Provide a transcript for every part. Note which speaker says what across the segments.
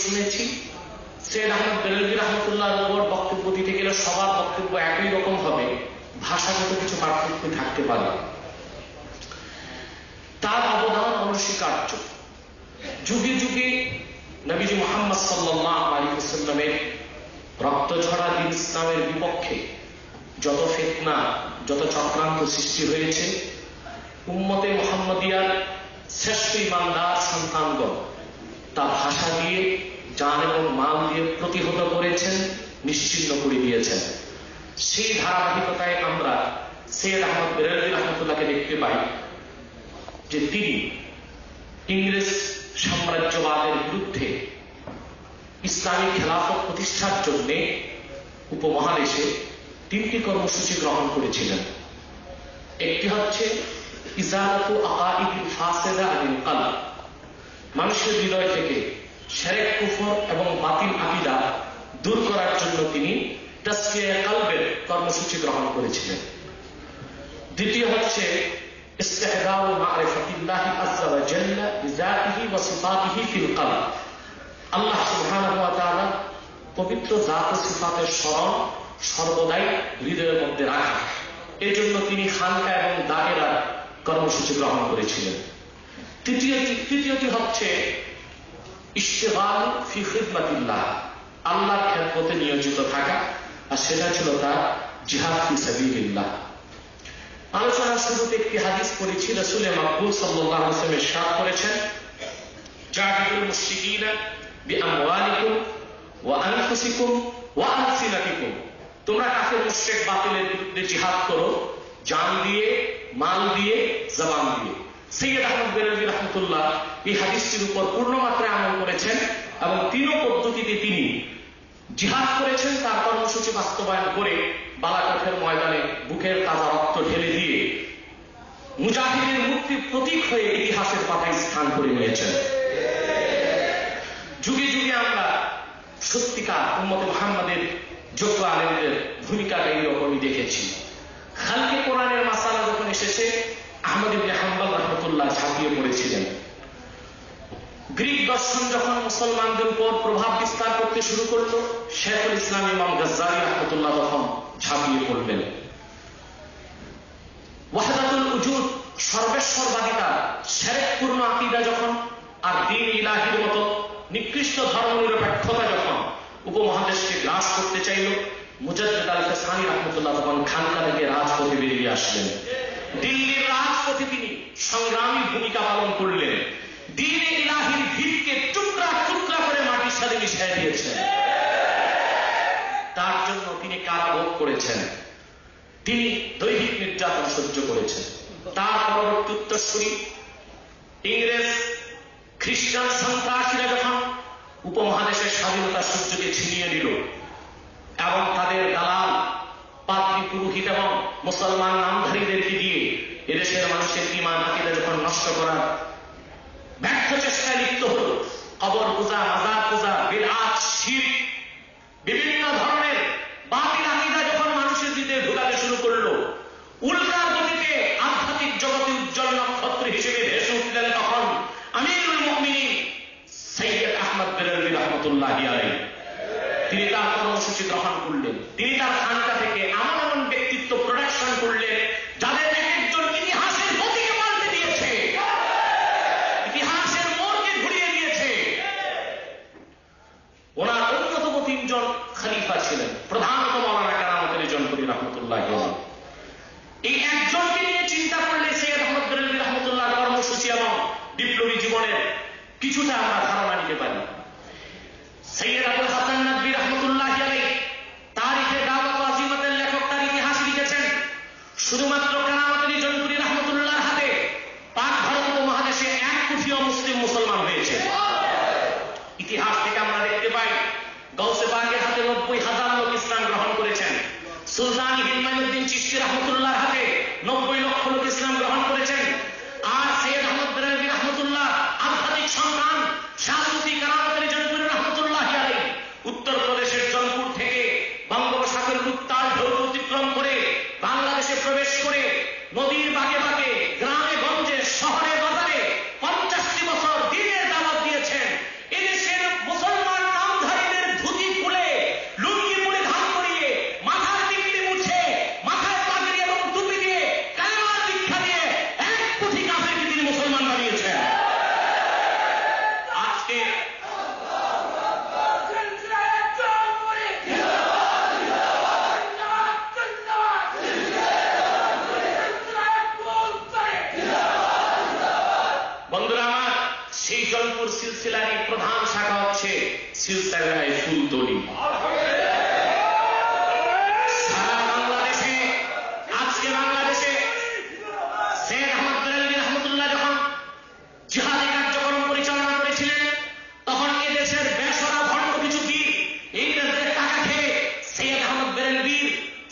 Speaker 1: শুনেছি সৈয়দ আহমদ বেরেলভী রহমতুল্লাহর উপর বক্তব্য দিতে গেলে সবার বক্তব্য একই রকম হবে, ভাষাগত কিছু পার্থক্য থাকতে পারে। তার অবদান অনস্বীকার্য। যুগে যুগে নবীজি মুহাম্মদ সাল্লাল্লাহু আলাইহি ওয়াসাল্লামের রক্ত ঝরা দ্বীন ইসলামের বিপক্ষে যত ফিতনা, যত চক্রান্ত সৃষ্টি হয়েছে, উম্মতে মুহাম্মদিয়ার শ্রেষ্ঠ ইমানদার সন্তানগণ তা ভাষা দিয়ে, জান এবং মাল দিয়ে প্রতিহত করেছেন, নিশ্চিহ্ন করে দিয়েছেন। সেই ধারাবাহিকতায় আমরা সৈয়দ আহমদ বেরেলভী রহমতুল্লাহকে দেখতে পাই যে তিনি ইংরেজ সাম্রাজ্যবাদের বিরুদ্ধে ইসলামী খেলাফত প্রতিষ্ঠার জন্য উপমহাদেশে 3টি কর্মসূচি গ্রহণ করেছিলেন। একটি হচ্ছে ইজালাতু আকাইদিল ফাসিদা আনিল কলব, মানুষের হৃদয় থেকে শিরক, কুফর এবং বাতিল আকীদা দূর করার জন্য তিনি তাসফিয়া কলবের কর্মসূচি গ্রহণ করেছিলেন। দ্বিতীয় হচ্ছে ইস্তিহদারু মারিফাতিল্লাহি আযজা ওয়া জাল্লা বিযাতিহি ওয়া সিফাতিহি ফিল কলব, আল্লাহ সুবহানাহু ওয়া তাআলা পবিত্র জাত ও সিফাতের স্মরণ সর্বদাই হৃদয়ের মধ্যে রাখা, এর জন্য তিনি খানকা এবং দায়রার কর্মসূচি গ্রহণ করেছিলেন। তৃতীয়টি হচ্ছে ইশতিগাল ফি খিদমাতিল্লাহ, আল্লাহর খেদমতে নিয়োজিত থাকা, আর সেটা ছিল তার জিহাদ ফি সাবিলিল্লাহ। আলোচনার শুরুতে একটি হাদিস পড়েছি, রাসূল মাকবুল সাল্লাল্লাহু আলাইহি ওয়াসাল্লাম ইরশাদ করেছেন, জাহিদুল মুশরিকিনা বিআমওয়ালিকুম ওয়া আনফুসিকুম ওয়া আলসিনাতিকুম, তোমরা কাফের মুশরিক বাতিলের বিরুদ্ধে জিহাদ করো, জান দিয়ে, মাল দিয়ে, জবান দিয়ে। সৈয়দ আহমদ বেরেলভী রহমতুল্লাহ এই হাদিসটির উপর পূর্ণমাত্রায় আমল করেছেন এবং 3 পদ্ধতিতে তিনি জিহাদ করেছেন। তার কর্মসূচি বাস্তবায়ন করে বালাকোটের ময়দানে বুকের তাজা রক্ত ঢেলে দিয়ে মুজাহিদের মুক্তির প্রতীক হয়ে ইতিহাসের পাতায় স্থান করে নিয়েছেন। যুগে যুগে আমরা সত্যিকার উম্মতে মুহাম্মাদের যোগ্য আলেমদের ভূমিকাটা এইরকমই দেখেছি। খালকে কোরআনের মাসালা যখন এসেছে, আহমদ ইবনে হাম্বল রাহমাতুল্লাহ ঝাঁপিয়ে পড়েছিলেন। গ্রিক দর্শন যখন মুসলমানদের উপর প্রভাব বিস্তার করতে শুরু করল, শেখুল ইসলাম ইমাম গাজ্জালী রাহমাতুল্লাহ তখন ঝাঁপিয়ে পড়লেন। ওয়াহদাতুল উজুদ, সর্বেশ্বরবাদিতা, শিরকপূর্ণ আকীদা যখন, আর দ্বীন ইলাহির মতো নিকৃষ্ট ধর্মনিরপেক্ষতা যখন উপমহাদেশকে গ্রাস করতে চাইল, মুজাদ্দিদ আল কাসসানী রাহমাতুল্লাহ তখন খানকা থেকে রাজপথে বেরিয়ে আসলেন। দিল্লির রাজপথে তিনি সংগ্রামী ভূমিকা পালন করলেন। দ্বীন ইলাহির ভিতকে টুকরা টুকরা করে মাটির সাথে মিশিয়ে দিয়েছেন। তার জন্য তিনি কারাভোগ করেছেন, তিনি দৈহিক নির্যাতন সহ্য করেছেন। তার পরবর্তী উত্তরসূরি ইংরেজ খ্রিস্টান সন্ত্রাসীরা যখন উপমহাদেশের স্বাধীনতার সূর্যকে ছিনিয়ে নিল এবং তাদের দালাল, পাদ্রী, পুরোহিত এবং মুসলমান নামধারীদেরকে দিয়ে এদেশের মানুষের ঈমান আকীদা যখন নষ্ট করার ব্যর্থ চেষ্টায় লিপ্ত হল, কবর পূজা, মাজার পূজা, বিদআত, শিরক, বিভিন্ন ধরনের বাতিল আকীদা যখন মানুষের হৃদয়ে ঢোকাতে শুরু করলো, উল্কার গতিতে আধ্যাত্মিক জগতে উজ্জ্বল নক্ষত্র হিসেবে ভেসে উঠলেন তখন আমিরুল মুমিনিন সৈয়দ আহমদ বেরেলভী রহমতুল্লাহি আলাইহি। তিনি তার কর্মসূচি গ্রহণ করলেন। তিনি তার খানকা থেকে এমন এমন ব্যক্তিত্ব প্রোডাকশন করলেন যাদের একজন ইতিহাসের গতিকে পাল্টে দিয়েছে, ইতিহাসের মোড়কে ঘুরিয়ে দিয়েছে। ওনার অন্যতম 3 জন খলিফা ছিলেন, প্রধানত মাওলানা কেরামতুল জনপুরি রহমতুল্লাহি আলাইহি। এই একজনকে নিয়ে চিন্তা করলে সৈয়দ আহমদ বেরেলভী রহমতুল্লাহ কর্মসূচি এবং বিপ্লবী জীবনের কিছুটা আমরা ধারণা নিতে পারি। সৈয়দ আবুল হাসান নদভী রহমতুল্লাহি আলাইহি তারিখে দাওয়াত ও আজিমতের লেখক তার ইতিহাস লিখেছেন। শুধুমাত্র কেরামতুল জনপুরি রহমতুল্লাহর হাতে পাক ভারত উপমহাদেশে 1 কোটি মুসলিম মুসলমান হয়েছে। ইতিহাস থেকে আমরা দেখতে পাই গাউসে পাকের হাতে 90,000 লোক ইসলাম গ্রহণ করেছেন। সুলতান হিলমানুদ্দিন চিশতি রহমতুল্লাহর হাতে 90 লক্ষ লোক ইসলাম গ্রহণ করেছেন। আর সৈয়দ আহমদ বেরেলভী রহমতুল্লাহ আধ্যাত্মিক সন্তান শাহসুফি কেরামতুল জনপুরি রহমতুল্লাহি আলাইহি উত্তরপ্রদেশের জনপুর থেকে বঙ্গোপসাগরের উত্তাল ঢেউ অতিক্রম করে বাংলাদেশে প্রবেশ করে নদীর বাগে বাগে, গ্রামে গঞ্জে, শহরে বাজারে 50টি বছর দ্বীনের দাওয়াত দিয়েছেন। এদেশের মুসলমান আজকে বন্ধুরা আমার, সেই জলপুর সিলসিলারই প্রধান শাখা হচ্ছে সিলসিলায় ফুলতলি। সারা বাংলাদেশে, আজকে বাংলাদেশে সৈয়দ আহমদ বেরেলভী রহমতুল্লাহ যখন জিহাদি কার্যক্রম পরিচালনা করেছিলেন, তখন এদেশের বেসরা ভণ্ড কিছু বীর ইংরেজদের টাকা খেয়ে সৈয়দ আহমদ বেরেলভীর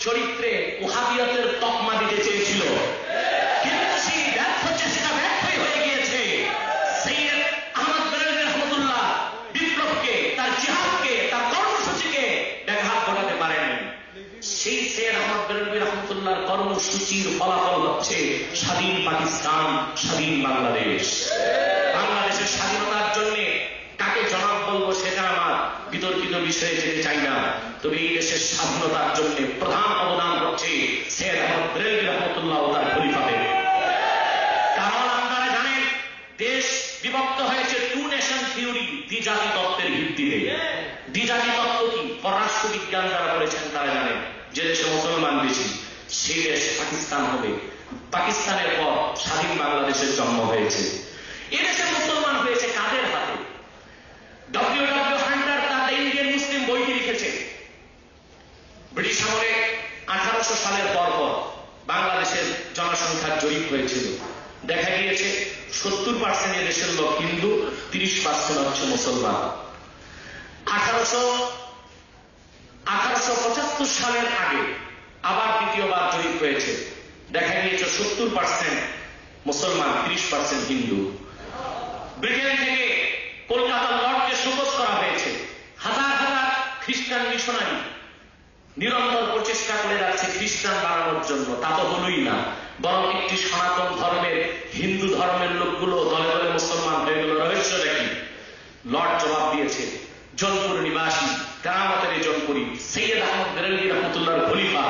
Speaker 1: চরিত্রে ওহাবিয়তের তকমা দিতে চেয়েছিল, কিন্তু সেই ব্যর্থ চেষ্টা ব্যর্থই হয়ে গিয়েছে। সৈয়দ আহমদ বেরেলভী রহমতুল্লাহ বিপ্লবকে, তার জিহাদকে, তার কর্মসূচিকে ব্যাঘাত ঘটাতে পারেন। সেই সৈয়দ আহমদ বেরেলভী রহমতুল্লাহর কর্মসূচির ফলাফল হচ্ছে স্বাধীন পাকিস্তান, স্বাধীন বাংলাদেশ। বাংলাদেশের স্বাধীনতার জন্য কাকে জনাব বলবো সেটা আমার বিতর্কিত বিষয়ে যেতে চাই না, তবে এই দেশের স্বাধীনতার জন্য প্রধান অবদান হচ্ছে সৈয়দ আহমদ বেরেলভী রহমতুল্লাহ ও তার খলিফাদের। কারণ আপনারা জানেন, দেশ বিভক্ত হয়েছে টু নেশন থিওরি, দ্বিজাতি তত্ত্বের ভিত্তিতে। দ্বিজাতি তত্ত্ব কি? পররাষ্ট্র বিজ্ঞান যারা করেছেন তারা জানেন, যে দেশে মুসলমান বেশি সেই দেশ পাকিস্তান হবে। পাকিস্তানের পর স্বাধীন বাংলাদেশের জন্ম হয়েছে। এদেশে মুসলমান হয়েছে কাদের হাতে? ডব্লিউ হান্টার তার দ্য ইন্ডিয়ান মুসলিম বইটি লিখেছে, ব্রিটিশ আমলে 1800 সালের পর বাংলাদেশের জনসংখ্যার জরিপ হয়েছিল। দেখা গিয়েছে 70% এদেশের লোক হিন্দু, 30% হচ্ছে মুসলমান। 1875 সালের আগে আবার দ্বিতীয়বার জরিপ হয়েছে, দেখা গিয়েছে 70% মুসলমান, 30% হিন্দু। ব্রিটেন থেকে কলকাতার লর্ডকে শোকজ করা হয়েছে। হাজার হাজার খ্রিস্টান মিশনারি নিরন্তর প্রচেষ্টা করে যাচ্ছে খ্রিস্টান বাড়ানোর জন্য, তা তো হলোই না, বরং একটি সনাতন ধর্মের, হিন্দু ধর্মের লোকগুলো দলে দলে মুসলমান হয়ে গেল। রহস্যটা কি? লর্ড জবাব দিয়েছে, জৌনপুর নিবাসী, কেরামতের জৌনপুরী সৈয়দ আহমদ বেরেলভী রহমতুল্লাহর খলিফা